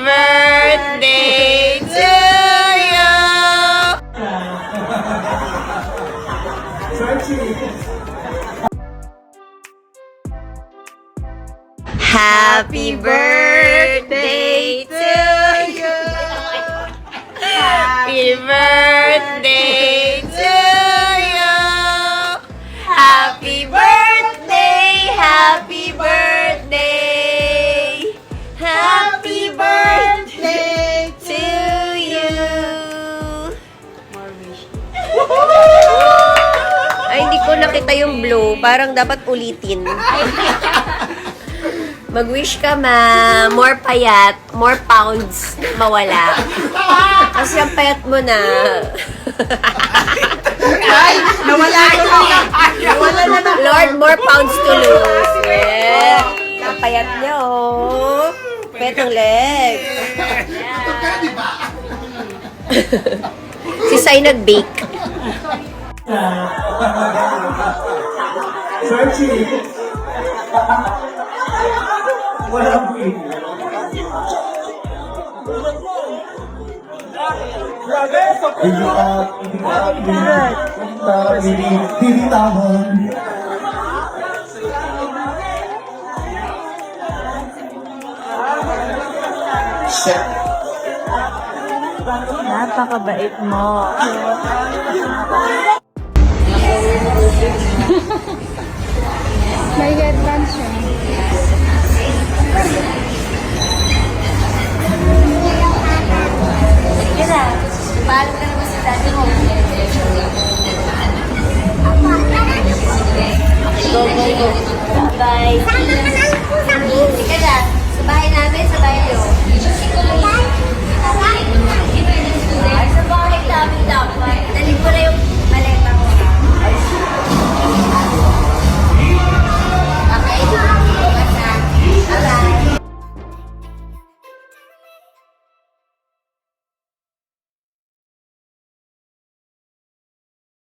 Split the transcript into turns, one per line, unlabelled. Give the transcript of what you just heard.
birthday to you! Happy birthday to you! Happy birthday to you! Happy birthday! Happy birthday! Happy birthday to you! Ay, hindi ko nakita yung blue. Parang dapat ulitin. Mag-wish ka, ma. More payat, more pounds mawala. Kasi ang payat mo na.
Ay, nawala ko na. Nawala na na.
Lord, more pounds to lose. Yeah. Ang payat niya, oh. Payat ng leg. Si Sai nag-bake.
Walang buwin. Binitawan.
Napakabait mo.
May advance siya.